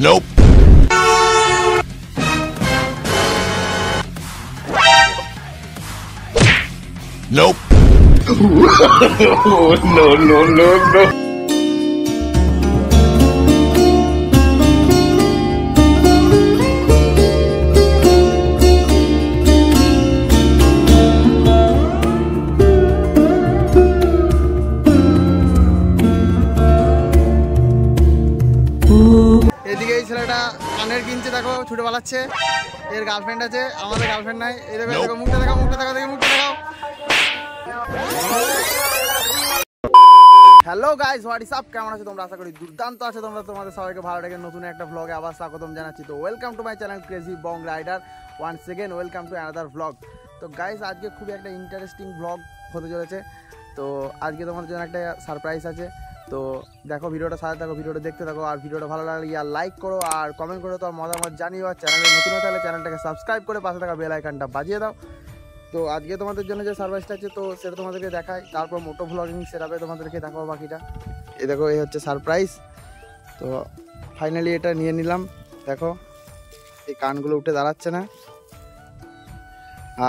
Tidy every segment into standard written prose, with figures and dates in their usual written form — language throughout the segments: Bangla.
Nope. Nope. No. এদিকে এই ছেলেটা কানের কিনছে, দেখো ছুটে পালাচ্ছে। এর গার্লফ্রেন্ড আছে, আমাদের গার্লফ্রেন্ড নাই। এই দেখো দেখো, মুখটা দেখাও, মুখটা দেখাও, দেখি মুখটা দেখাও। Hello guys, what is up? কেমন আছো তোমরা? আশা করি দুর্দান্ত আছে তোমরা। তোমাদের সবাইকে ভালো লাগে নতুন একটা ব্লগে আবার স্বাগতম জানাচ্ছি। তো welcome to my channel Crazy Bong Rider. Once second welcome to another blog. তো গাইস, আজকে খুবই একটা ইন্টারেস্টিং ব্লগ হতে চলেছে। তো আজকে তোমাদের জন্য একটা সারপ্রাইজ আছে। তো দেখো, ভিডিওটা সাথে থাকো, ভিডিওটা দেখতে থাকো। আর ভিডিওটা ভালো লাগলে লাইক করো আর কমেন্ট করো, তো মতামত জানিও। আর চ্যানেলে নতুন হতে হলে চ্যানেলটাকে সাবস্ক্রাইব করে পাশে থাকা বেল আইকনটা বাজিয়ে দাও। তো আজকে তোমাদের জন্য যে সারপ্রাইজটা আছে, তো সেটা তোমাদেরকে দেখাই। তারপর মোটো ভ্লগিং সেটাপে তোমাদেরকে দেখাবো বাকিটা। এই দেখো, এই হচ্ছে সারপ্রাইজ। তো ফাইনালি এটা নিয়ে নিলাম। দেখো, এই কানগুলো উঠে দাঁড়াচ্ছে না।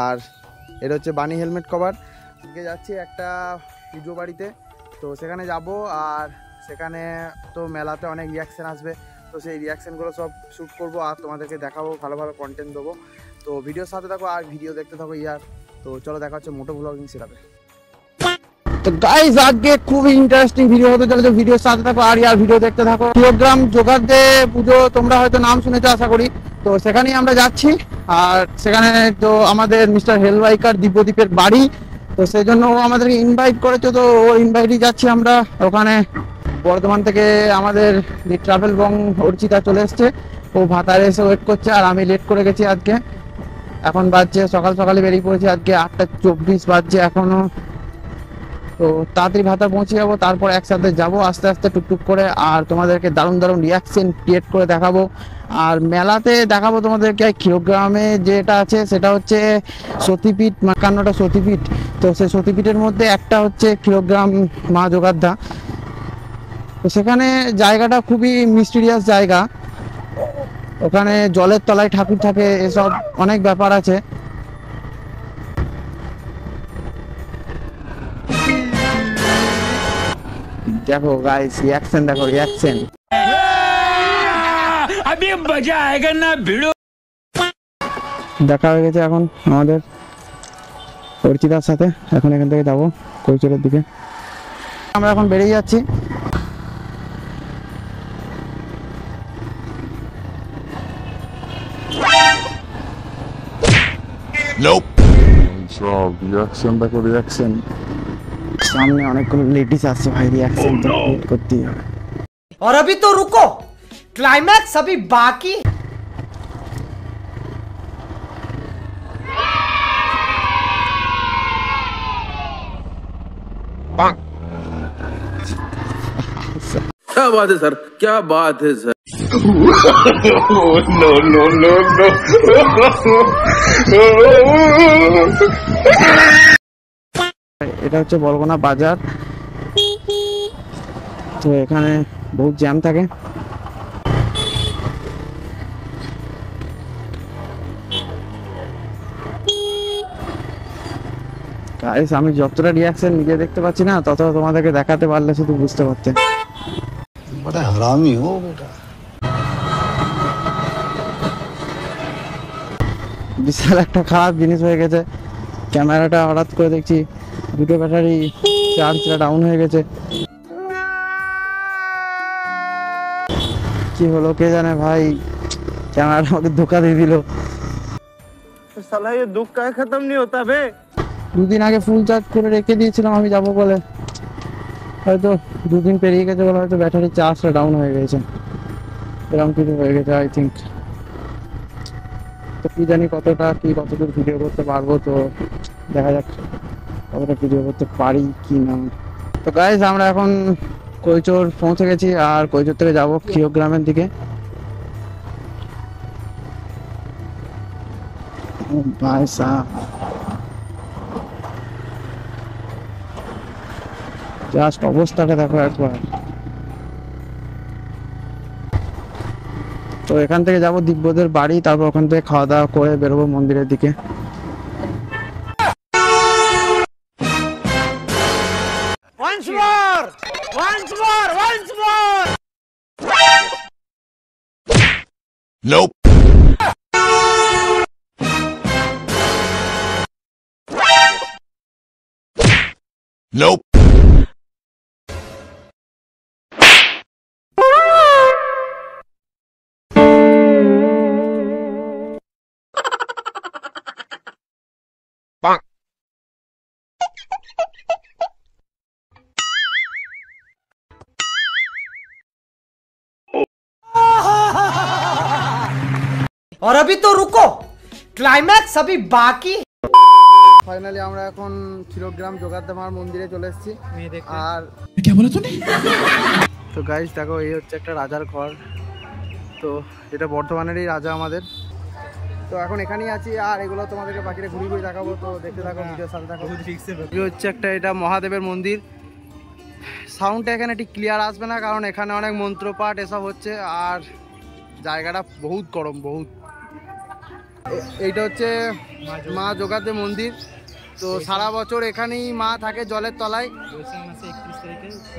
আর এটা হচ্ছে বানি হেলমেট কভার। আজকে যাচ্ছি একটা পুজো বাড়িতে, তো সেখানে যাব। আর সেখানে তো মেলাতে অনেক রিয়াকশান আসবে, তো সেই রিয়াকশানগুলো সব শ্যুট করবো আর তোমাদেরকে দেখাবো, ভালো ভালো কন্টেন্ট দেবো। তো ভিডিওর সাথে থাকো আর ভিডিও দেখতে থাকো ইয়ার। তো চলো, দেখা হচ্ছে মোটো ব্লগিং সেটাপে। তো গাইস, আজকে খুবই ইন্টারেস্টিং ভিডিও হতে চলেছে, ভিডিওর সাথে থাকো আর ইয়ার ভিডিও দেখতে থাকো। কিলোগ্রাম জোগাড়দে পুজো তোমরা হয়তো নাম শুনেছো আশা করি। তো সেখানেই আমরা যাচ্ছি। আর সেখানে তো আমাদের মিস্টার হেলবাইকার দিব্যদীপের বাড়ি, তো সেই জন্য ও আমাদেরকে ইনভাইট করেছে। তো ও ইনভাইটই যাচ্ছি আমরা ওখানে। বর্ধমান থেকে আমাদের ট্রাভেল বং অর্চিতা চলে এসছে, ও ভাতারে এসে ওয়েট করছে। আর আমি লেট করে গেছি আজকে। এখন বাজছে সকাল সকালে বেরিয়ে পড়েছি, আজকে 8:24 বাজছে এখনো। তো তাড়াতাড়ি ভাতা পৌঁছে যাবো, তারপর একসাথে যাবো আস্তে আস্তে টুকটুক করে। আর তোমাদেরকে দারুণ দারুণ রিয়াকশন ক্রিয়েট করে দেখাবো। আর মেলাতে দেখাবো তোমাদেরকে কিলোগ্রামে যেটা আছে, সেটা হচ্ছে সতীপীঠ, 51টা সতীপীঠ। তো সেই সতীপীঠের মধ্যে একটা হচ্ছে কিলোগ্রাম মা যোগাদ্দা। তো সেখানে জায়গাটা খুবই মিস্টিরিয়াস জায়গা। ওখানে জলের তলায় ঠাকুর থাকে, এসব অনেক ব্যাপার আছে। দেখো গাইস, রিয়াকশন দেখো, রিয়াকশন। अभी मजा आएगा ना भिड़ो। দেখা হয়ে গেছে এখন আমাদের অর্চিতার সাথে। এখন এখান থেকে যাবো কৈচরের দিকে। আমরা এখন বেরিয়ে যাচ্ছি। Nope. সব রিয়াকশন দেখো, রিয়াকশন। সামনে অনেকগুলো লেডিস আসছে ভাই, রিয়াকশন তো করতেই হবে। और अभी तो रुको, क्लाइमैक्स अभी बाकी। क्या बात है सर, क्या बात है सर। No. এটা হচ্ছে বলগোনা বাজার। তো এখানে বহুত জ্যাম থাকে। গাইস, আমি যতটা রিয়াকশন নিজে দেখতে পাচ্ছি না, ততটা তোমাদেরকে দেখাতে পারলে শুধু বুঝতে পারতে। बड़ा हरामी हो बेटा। বিশাল একটা খারাপ জিনিস হয়ে গেছে। ক্যামেরাটা হঠাৎ করে দেখছি দুটো ব্যাটারি চার্জটা ডাউন হয়ে গেছে। কি হলো কে জানে ভাই, ক্যামেরাটা আমাকে ধোকা দিয়ে দিল। साला ये दुख का खत्म नहीं होता बे। দুদিন আগে ফুল চার্জ করে রেখে দিয়েছিলাম আমি যাবো বলে, হয়তো দুদিন পেরিয়ে গেছে বলে হয়তো ব্যাটারি চার্জটা ডাউন হয়ে গেছে, এরকম কিছু হয়ে গেছে আই থিঙ্ক। তো কি জানি কতদূর ভিডিও করতে পারবো, তো দেখা যাক কতটা ভিডিও করতে পারি কি না। তো গাইস, আমরা এখন কৈচর পৌঁছে গেছি। আর কৈচর থেকে যাবো কিলোগ্রামের দিকে। ভাই সাহেব, জাস্ট অবস্থাটা দেখো একবার। তো এখান থেকে যাবো দিব্যদের বাড়ি, তারপর ওখান থেকে খাওয়া দাওয়া করে বেরোবো মন্দিরের দিকে। Once more! Once more! Once more! Nope. Nope. और अभी तो रुको, क्लाइमैक्स अभी बाकी। ফাইনালি আমরা এখন ক্ষীরগ্রাম যোগাদ্দামার মন্দিরে চলে এসেছি। আর তো গাইস দেখো, এই হচ্ছে একটা রাজার ঘর। তো এটা বর্ধমানেরই রাজা আমাদের। তো এখন এখানেই আছি, আর এগুলো তোমাদেরকে বাকিটা ঘুরে ঘুরে দেখাবো। তো দেখতে থাকো, ভিডিও সাথে থাকো। এই হচ্ছে একটা, এটা মহাদেবের মন্দির। সাউন্ডটা এখানে ঠিক ক্লিয়ার আসবে না, কারণ এখানে অনেক মন্ত্রপাঠ এসব হচ্ছে, আর জায়গাটা বহুত গরম, বহুত। এইটা হচ্ছে মা যোগাদ্দাম মন্দির। তো সারা বছর এখানেই মা থাকে জলের তলায়।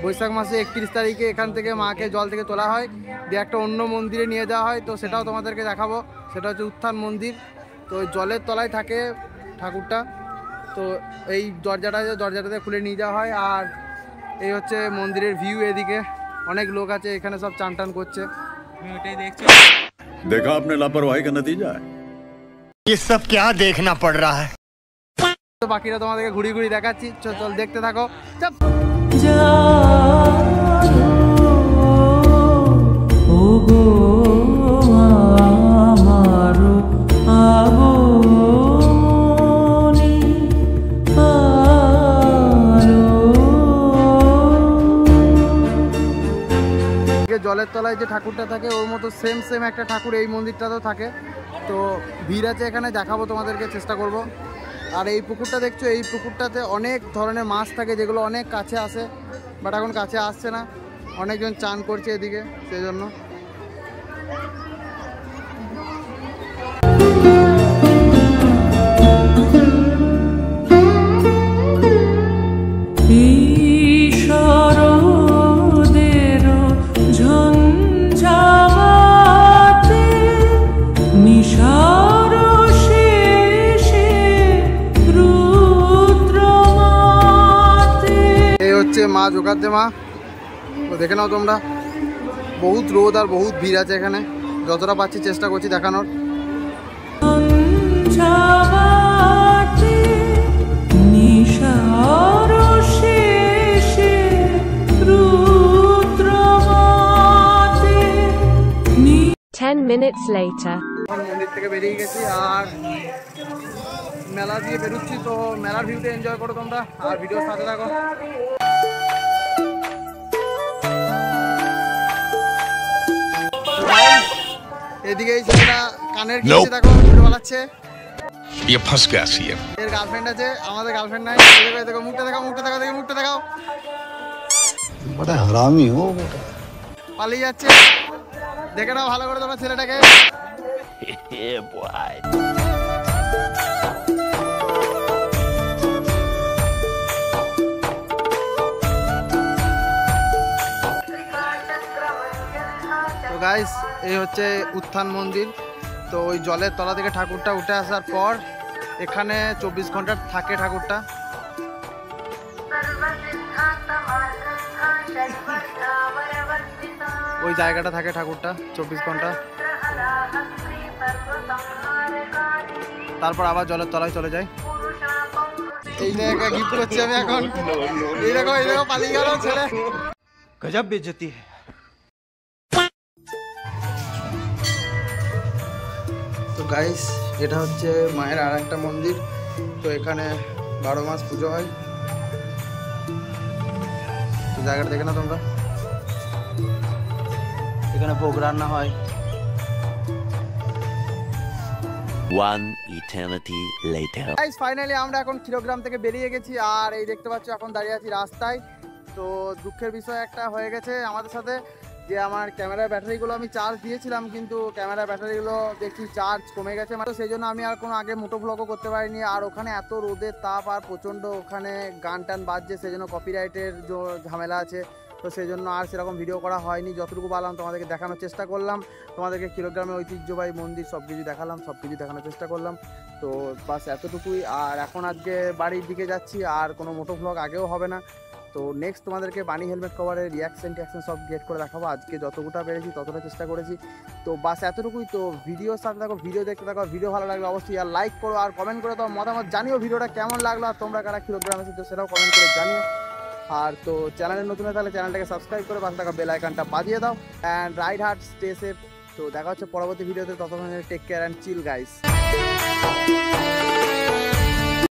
বৈশাখ মাসে 31 তারিখে এখান থেকে মাকে জল থেকে তোলা হয়, দিয়ে একটা অন্য মন্দিরে নিয়ে যাওয়া হয়। তো সেটাও তোমাদেরকে দেখাবো। সেটা হচ্ছে উত্থান মন্দির। তো জলের তলায় থাকে ঠাকুরটা। তো এই দরজাটাতে খুলে নিয়ে যাওয়া হয়। আর এই হচ্ছে মন্দিরের ভিউ। এদিকে অনেক লোক আছে, এখানে সব চান টান করছে। देखा आपने लापरवाही का नतीजा है। ये सब क्या देखना पड़ रहा है? তো বাকিটা তোমাদেরকে ঘুরি ঘুরি দেখাচ্ছি। চল দেখতে থাকো। জলের তলায় যে ঠাকুরটা থাকে ওর মতো সেম একটা ঠাকুর এই মন্দিরটাতেও থাকে। তো ভিড় আছে এখানে, দেখাবো তোমাদেরকে, চেষ্টা করব। আর এই পুকুরটা দেখছো, এই পুকুরটাতে অনেক ধরনের মাছ থাকে, যেগুলো অনেক কাছে আসে, বাট এখন কাছে আসছে না। অনেকজন চান করছে এদিকে, সেই জন্য। মা যোগাদ্দামা, তো দেখে নাও তোমরা। বহুত রোদ আর বহুত ভিড় আছে এখানে। যতটা পাচ্ছি চেষ্টা করছি দেখানোর। মন্দির থেকে বেরিয়ে গেছি আর মেলা দিয়ে বেরোচ্ছি। তো মেলার ভিউটা এনজয় করো তোমরা, আর ভিডিওর সাথে থাকো। এদিকে এই ছেলেটা কানের কিনছে, দেখো ভিডিও বানাচ্ছে। ये फंस गया सीएम। এর গার্লফ্রেন্ড আছে, আমাদের গার্লফ্রেন্ড নাই। দেখো মুখটা দেখাও, মুখটা দেখাও। बड़ा हरामी हो बेटा। পালিয়ে যাচ্ছে, দেখে নাও ভালো করে তোমার ছেলেটাকে। তো গাইস, এই হচ্ছে উত্থান মন্দির। তো ওই জলের তলা থেকে ঠাকুরটা উঠে আসার পর এখানে 24 ঘন্টা থাকে ঠাকুরটা। ওই জায়গাটা থাকে ঠাকুরটা 24 ঘন্টা। তারপর আবার জলের তলায় চলে যায়। এই জায়গা গিফট করছি আমি এখন। এই দেখো পালিয়ে গেল ছেলে। गजब बेइज्जती है। তো গাইস, এটা হচ্ছে মায়ের আর একটা মন্দির। তো এখানে 12 মাস পুজো হয়। তো জায়গাটা দেখে না তোমরা, এখানে ভোগ রান্না হয়। One eternity later. Guys finally আমরা এখন কিলোগ্রাম থেকে বেরিয়ে গেছি আর এই দেখতে পাচ্ছ এখন দাঁড়িয়ে আছি রাস্তায়। তো দুঃখের বিষয় একটা হয়ে গেছে আমাদের সাথে যে আমার ক্যামেরার ব্যাটারিগুলো আমি চার্জ দিয়েছিলাম কিন্তু ক্যামেরার ব্যাটারিগুলো দেখছি চার্জ কমে গেছে, মানে সেই জন্য আমি আর কোনো আগে মোটো ব্লগও করতে পারিনি। আর ওখানে এত রোদের তাপ আর প্রচণ্ড ওখানে গান টান বাজছে, সেই জন্য কপিরাইটের যে ঝামেলা আছে, তো সেই জন্য আর সেরকম ভিডিও করা হয়নি। যতটুকু পারলাম তোমাদেরকে দেখানোর চেষ্টা করলাম, তোমাদেরকে কিলোগ্রামের ঐতিহ্যবাহী মন্দির সব কিছু দেখালাম, সব কিছু দেখানোর চেষ্টা করলাম। তো বাস এতটুকুই। আর এখন আজকে বাড়ির দিকে যাচ্ছি, আর কোনো মোটো ব্লগ আগেও হবে না। তো নেক্সট তোমাদেরকে বানি হেলমেট কভারের রিয়াকশন সব গেট করে দেখাবো। আজকে যতটা পেরেছি ততটা চেষ্টা করেছি। তো বাস এতটুকুই। তো ভিডিওর সাথে থাকো, ভিডিও দেখতে থাকো। ভিডিও ভালো লাগলে অবশ্যই আর লাইক করো আর কমেন্ট করে দাও মতামত, জানিও ভিডিওটা কেমন লাগলো আর তোমরা কারা কিলোগ্রাম এসেছো সেটাও কমেন্ট করে জানিও। আর তো চ্যানেলে নতুন হয়ে থাকলে চ্যানেলটাকে সাবস্ক্রাইব করে পাশে থাকা বেল আইকনটা বাজিয়ে দাও। And ride hard stay safe. তো দেখা হচ্ছে পরবর্তী ভিডিওতে, ততক্ষণ take care and chill guys.